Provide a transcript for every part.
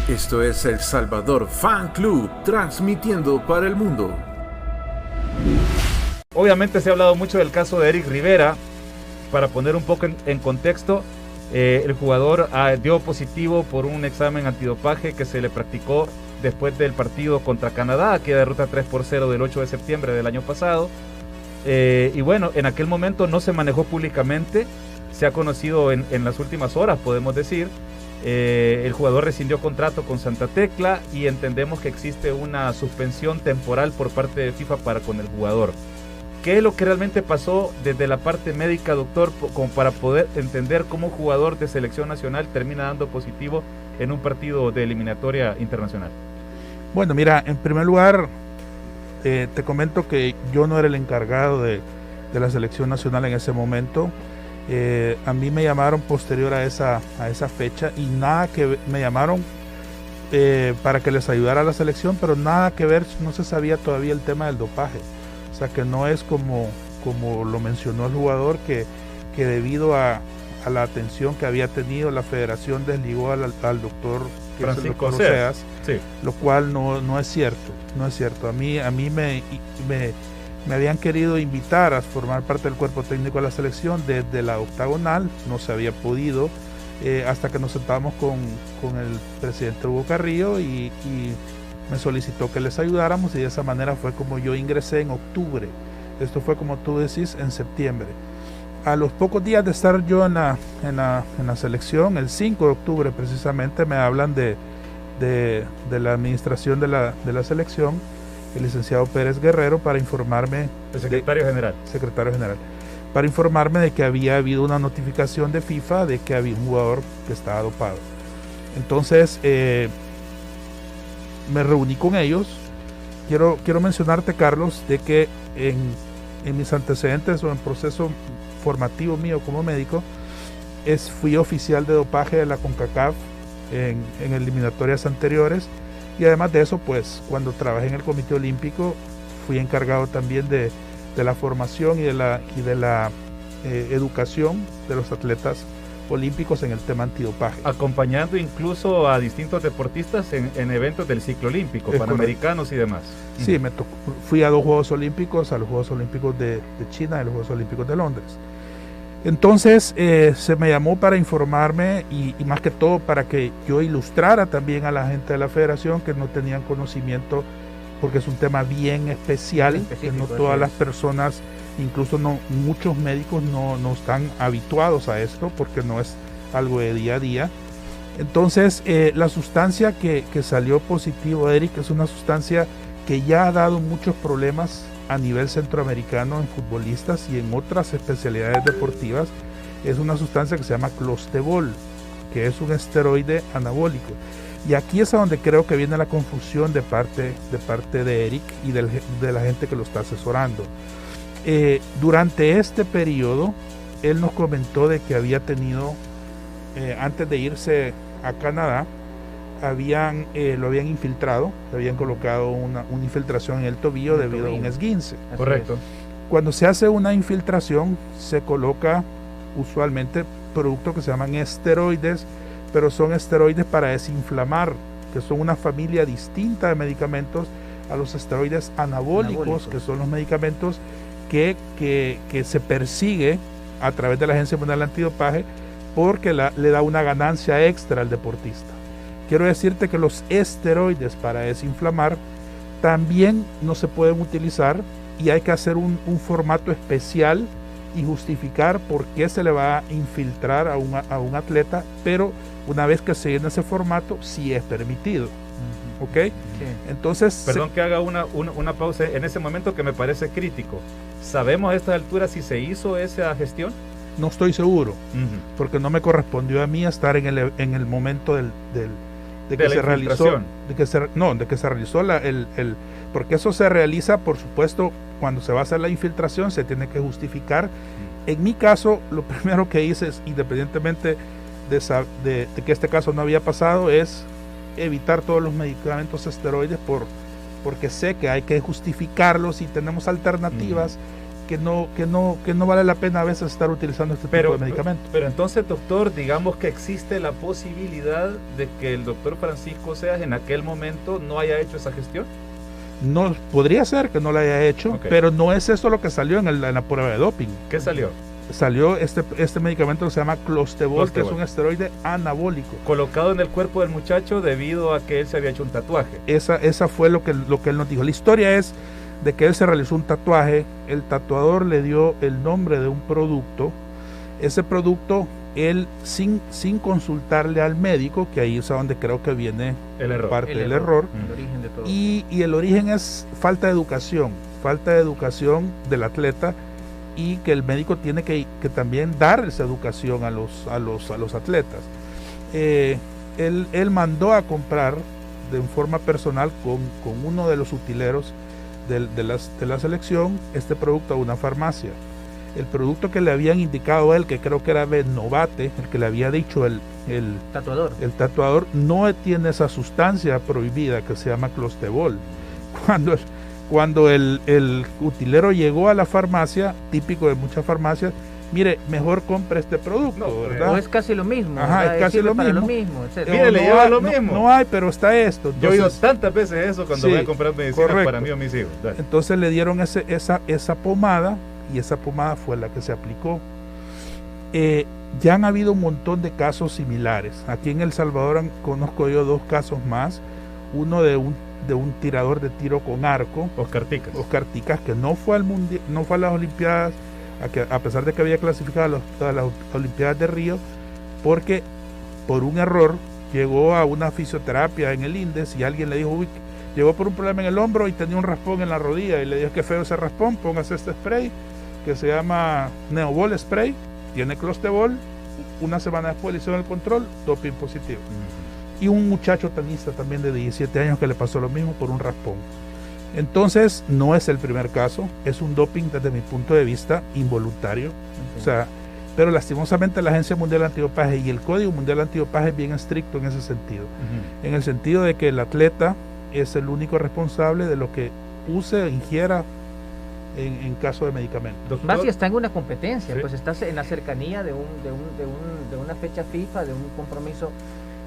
Esto es El Salvador Fan Club, transmitiendo para el mundo. Obviamente se ha hablado mucho del caso de Eric Rivera. Para poner un poco en contexto, el jugador dio positivo por un examen antidopaje que se le practicó después del partido contra Canadá, aquella derrota 3-0 del 8 de septiembre del año pasado. Y bueno, en aquel momento no se manejó públicamente, se ha conocido en las últimas horas, podemos decir. El jugador rescindió contrato con Santa Tecla y entendemos que existe una suspensión temporal por parte de FIFA para con el jugador. ¿Qué es lo que realmente pasó desde la parte médica, doctor, como para poder entender cómo un jugador de selección nacional termina dando positivo en un partido de eliminatoria internacional? Bueno, mira, en primer lugar, te comento que yo no era el encargado de la selección nacional en ese momento. A mí me llamaron posterior a esa fecha y nada que me llamaron para que les ayudara a la selección, pero nada que ver, no se sabía todavía el tema del dopaje. O sea que no es como lo mencionó el jugador, que debido a la atención que había tenido la federación desligó al doctor Francisco Oseas, sí. Lo cual no es cierto, no es cierto. A mí me habían querido invitar a formar parte del cuerpo técnico de la selección desde la octagonal, no se había podido, hasta que nos sentamos con el presidente Hugo Carrillo y me solicitó que les ayudáramos, y de esa manera fue como yo ingresé en octubre. Esto fue, como tú decís, en septiembre. A los pocos días de estar yo en la selección, el 5 de octubre precisamente, me hablan de la administración de la selección, el licenciado Pérez Guerrero, para informarme... El secretario general, para informarme de que había habido una notificación de FIFA de que había un jugador que estaba dopado. Entonces me reuní con ellos. Quiero mencionarte, Carlos, de que en mis antecedentes o en proceso formativo mío como médico, fui oficial de dopaje de la CONCACAF en eliminatorias anteriores, y además de eso, pues cuando trabajé en el Comité Olímpico fui encargado también de la formación y de la educación de los atletas olímpicos en el tema antidopaje, acompañando incluso a distintos deportistas en eventos del ciclo olímpico, panamericanos y demás. Sí, fui a 2 Juegos Olímpicos, a los Juegos Olímpicos de China y a los Juegos Olímpicos de Londres. Entonces se me llamó para informarme y más que todo para que yo ilustrara también a la gente de la federación que no tenían conocimiento, porque es un tema bien especial, que no todas las personas, incluso muchos médicos no están habituados a esto, porque no es algo de día a día. Entonces la sustancia que salió positivo, Eric, es una sustancia que ya ha dado muchos problemas a nivel centroamericano en futbolistas y en otras especialidades deportivas. Es una sustancia que se llama clostebol, que es un esteroide anabólico. Y aquí es a donde creo que viene la confusión de parte de Eric y de la gente que lo está asesorando. Durante este periodo, él nos comentó de que había tenido, antes de irse a Canadá, lo habían infiltrado, le habían colocado una infiltración en el tobillo debido a un esguince. Correcto. Cuando se hace una infiltración, se coloca usualmente productos que se llaman esteroides, pero son esteroides para desinflamar, que son una familia distinta de medicamentos a los esteroides anabólicos, que son los medicamentos que se persigue a través de la Agencia Mundial Antidopaje, porque le da una ganancia extra al deportista. Quiero decirte que los esteroides para desinflamar también no se pueden utilizar, y hay que hacer un formato especial y justificar por qué se le va a infiltrar a un atleta, pero una vez que se llena ese formato, sí es permitido. ¿Ok? Sí. Entonces... Perdón que haga una pausa en ese momento que me parece crítico. ¿Sabemos a esta altura si se hizo esa gestión? No estoy seguro, porque no me correspondió a mí estar en el momento de que se realizó, porque eso se realiza, por supuesto, cuando se va a hacer la infiltración, se tiene que justificar. En mi caso, lo primero que hice, independientemente de que este caso no había pasado, es evitar todos los medicamentos esteroides porque sé que hay que justificarlos y tenemos alternativas no vale la pena a veces estar utilizando este tipo de medicamentos. Pero entonces, doctor, digamos que existe la posibilidad de que el doctor Francisco Seas en aquel momento no haya hecho esa gestión. No, podría ser que no la haya hecho, Okay. pero no es eso lo que salió en la prueba de doping. ¿Qué salió? Salió este medicamento que se llama Clostebol, que es un esteroide anabólico. Colocado en el cuerpo del muchacho debido a que él se había hecho un tatuaje. Esa fue lo que él nos dijo. La historia es de que él se realizó un tatuaje, el tatuador le dio el nombre de un producto, ese producto él sin consultarle al médico, que ahí es donde creo que viene parte del error, el origen de todo. y el origen es falta de educación del atleta, y que el médico tiene que también dar esa educación a los atletas. Él mandó a comprar de forma personal con uno de los utileros de la selección este producto a una farmacia. El producto que le habían indicado a él, que creo que era Benovate, el que le había dicho el tatuador, no tiene esa sustancia prohibida que se llama Clostebol. Cuando el utilero llegó a la farmacia, típico de muchas farmacias, mire, mejor compre este producto, ¿verdad? O es casi lo mismo. Ajá, es casi lo mismo. Mire, le lleva lo mismo. No hay, pero está esto. Entonces, yo he oído tantas veces eso cuando voy a comprar medicina para mí o mis hijos. Dale. Entonces le dieron esa pomada, y esa pomada fue la que se aplicó. Ya han habido un montón de casos similares. Aquí en El Salvador conozco yo 2 casos más. Uno de un tirador de tiro con arco, Oscar Ticas, que no fue no fue a las Olimpiadas, a pesar de que había clasificado a las Olimpiadas de Río, porque por un error llegó a una fisioterapia en el INDES y alguien le dijo, uy, llegó por un problema en el hombro y tenía un raspón en la rodilla, y le dijo, qué feo ese raspón, póngase este spray que se llama Neobol Spray, tiene Clostebol. Una semana después le hicieron el control, doping positivo. Y un muchacho tenista también de 17 años que le pasó lo mismo por un raspón. Entonces, no es el primer caso, es un doping desde mi punto de vista involuntario. O sea, pero lastimosamente la Agencia Mundial Antidopaje y el Código Mundial Antidopaje es bien estricto en ese sentido. En el sentido de que el atleta es el único responsable de lo que use e ingiera en caso de medicamentos. Más si está en una competencia, ¿Sí? pues estás en la cercanía de una fecha FIFA, de un compromiso,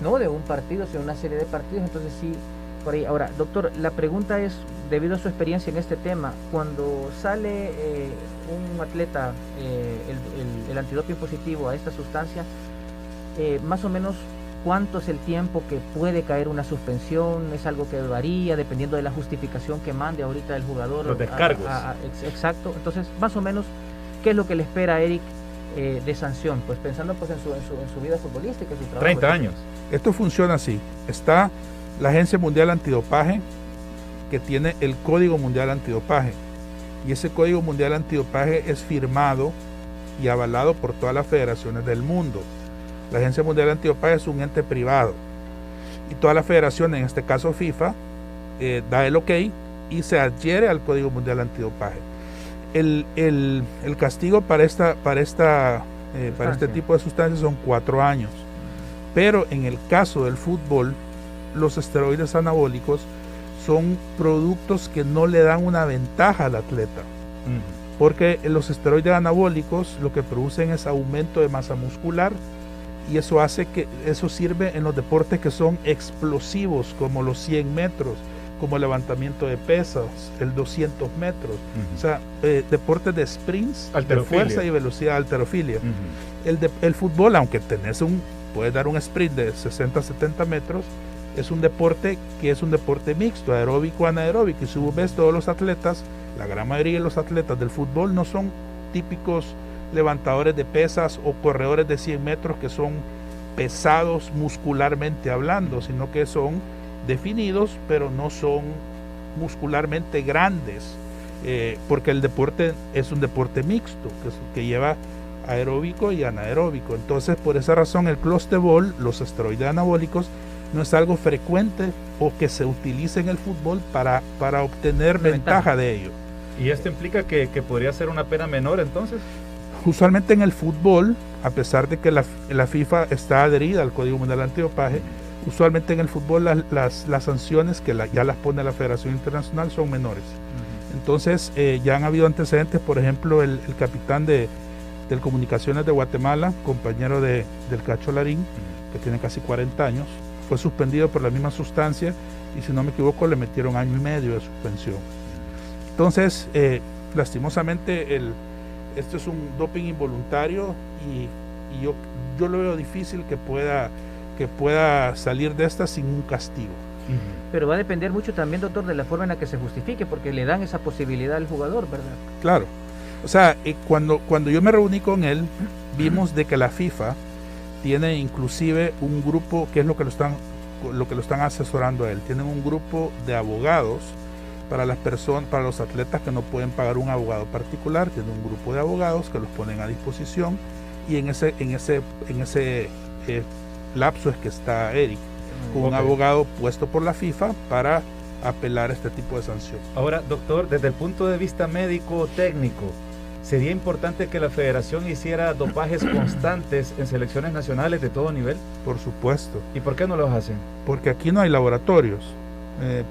no de un partido, sino una serie de partidos, entonces sí, por ahí. Ahora, doctor, la pregunta es, debido a su experiencia en este tema, cuando sale un atleta, el antidoping positivo a esta sustancia, más o menos, ¿cuánto es el tiempo que puede caer una suspensión? ¿Es algo que varía dependiendo de la justificación que mande ahorita el jugador? Los descargos. Exacto. Entonces, más o menos, ¿qué es lo que le espera a Eric de sanción? Pues pensando pues en su vida futbolística, en su trabajo. 30 años. Esto funciona así. Está la Agencia Mundial Antidopaje, que tiene el Código Mundial Antidopaje. Y ese Código Mundial Antidopaje es firmado y avalado por todas las federaciones del mundo. La Agencia Mundial Antidopaje es un ente privado. Y todas las federaciones, en este caso FIFA, da el ok y se adhiere al Código Mundial Antidopaje. El castigo para este tipo de sustancias son 4 años. Pero en el caso del fútbol, los esteroides anabólicos son productos que no le dan una ventaja al atleta. Porque los esteroides anabólicos lo que producen es aumento de masa muscular, y eso sirve en los deportes que son explosivos, como los 100 metros, como el levantamiento de pesas, el 200 metros, o sea, deportes de sprints, de fuerza y velocidad, halterofilia. El fútbol, aunque puedes dar un sprint de 60-70 metros, es un deporte que es un deporte mixto, aeróbico, anaeróbico, y si vos ves todos los atletas, la gran mayoría de los atletas del fútbol no son típicos levantadores de pesas o corredores de 100 metros que son pesados muscularmente hablando, sino que son definidos, pero no son muscularmente grandes, porque el deporte es un deporte mixto que lleva aeróbico y anaeróbico. Entonces, por esa razón, el Clostebol, los esteroides anabólicos, no es algo frecuente o que se utilice en el fútbol para obtener ventaja de ello. ¿Y esto implica que podría ser una pena menor entonces? Usualmente en el fútbol, a pesar de que la FIFA está adherida al Código Mundial Antidopaje, usualmente en el fútbol las sanciones que ya las pone la Federación Internacional son menores. Entonces ya han habido antecedentes, por ejemplo, el capitán del Comunicaciones de Guatemala, compañero del Cacho Larín, que tiene casi 40 años, fue suspendido por la misma sustancia y si no me equivoco le metieron 1 año y medio de suspensión. Entonces, lastimosamente, esto es un doping involuntario y yo lo veo difícil que pueda salir de esta sin un castigo. Pero va a depender mucho también, doctor, de la forma en la que se justifique, porque le dan esa posibilidad al jugador, ¿verdad? Claro. O sea, cuando yo me reuní con él, vimos de que la FIFA tiene inclusive un grupo, que es lo que lo están asesorando a él. Tienen un grupo de abogados para las personas, para los atletas que no pueden pagar un abogado particular. Tienen un grupo de abogados que los ponen a disposición y en ese lapso es que está Eric, con un abogado puesto por la FIFA para apelar este tipo de sanción. Ahora, doctor, desde el punto de vista médico técnico, ¿sería importante que la federación hiciera dopajes constantes en selecciones nacionales de todo nivel? Por supuesto. ¿Y por qué no los hacen? Porque aquí no hay laboratorios.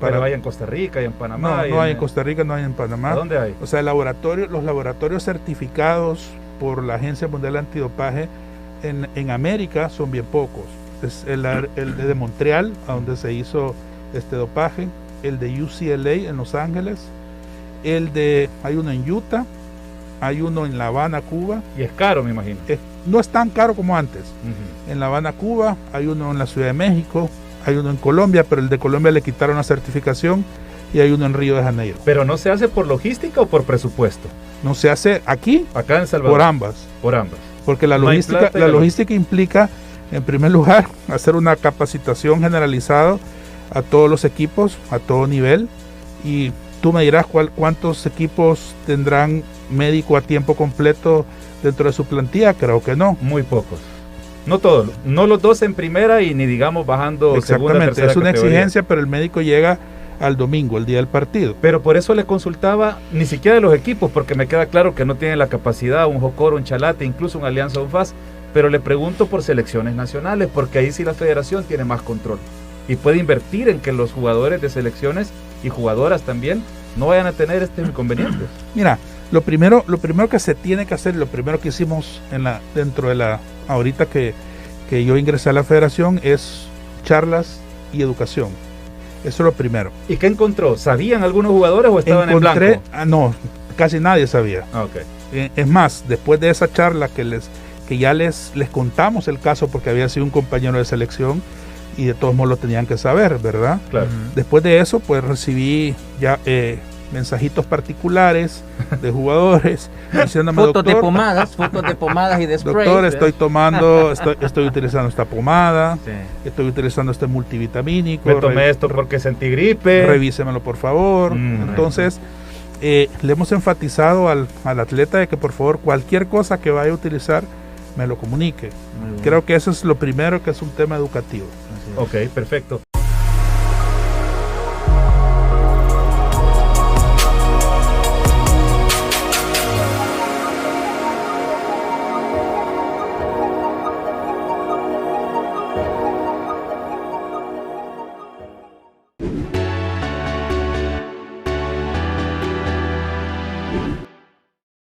Pero hay en Costa Rica y en Panamá. No hay en Costa Rica, no hay en Panamá. ¿A dónde hay? O sea, los laboratorios certificados por la Agencia Mundial Antidopaje en América son bien pocos. Es el de Montreal, a donde se hizo este dopaje, el de UCLA en Los Ángeles, hay uno en Utah, hay uno en La Habana, Cuba. Y es caro, me imagino. No es tan caro como antes. En La Habana, Cuba, hay uno en la Ciudad de México, hay uno en Colombia, pero el de Colombia le quitaron la certificación, y hay uno en Río de Janeiro. ¿Pero no se hace por logística o por presupuesto? No se hace aquí, acá en Salvador. Por ambas. Por ambas. Porque la logística implica, en primer lugar, hacer una capacitación generalizada a todos los equipos, a todo nivel, y tú me dirás cuántos equipos tendrán médico a tiempo completo dentro de su plantilla. Creo que no. Muy pocos. No todos, no los 2 en primera y ni digamos bajando segunda, tercera es una categoría. exigencia, pero el médico llega al domingo, el día del partido. Pero por eso le consultaba, ni siquiera de los equipos, porque me queda claro que no tienen la capacidad, un Jocoro, un Chalate, incluso un Alianza, un FAS, pero le pregunto por selecciones nacionales, porque ahí sí la federación tiene más control y puede invertir en que los jugadores de selecciones y jugadoras también no vayan a tener estos inconvenientes. Mira, lo primero que se tiene que hacer, lo primero que hicimos ahorita que yo ingresé a la federación, es charlas y educación. Eso es lo primero. ¿Y qué encontró? ¿Sabían algunos jugadores o estaban en blanco? No, casi nadie sabía. Okay. Es más, después de esa charla que ya les contamos el caso, porque había sido un compañero de selección y de todos modos lo tenían que saber, ¿verdad? Claro. Después de eso, pues recibí ya mensajitos particulares de jugadores diciéndome, fotos de pomadas y de spray. Doctor, estoy utilizando esta pomada, estoy utilizando este multivitamínico. Me tomé esto porque sentí gripe. Revísemelo, por favor. Entonces, le hemos enfatizado al atleta de que por favor cualquier cosa que vaya a utilizar me lo comunique. Creo que eso es lo primero, que es un tema educativo. Ok, perfecto.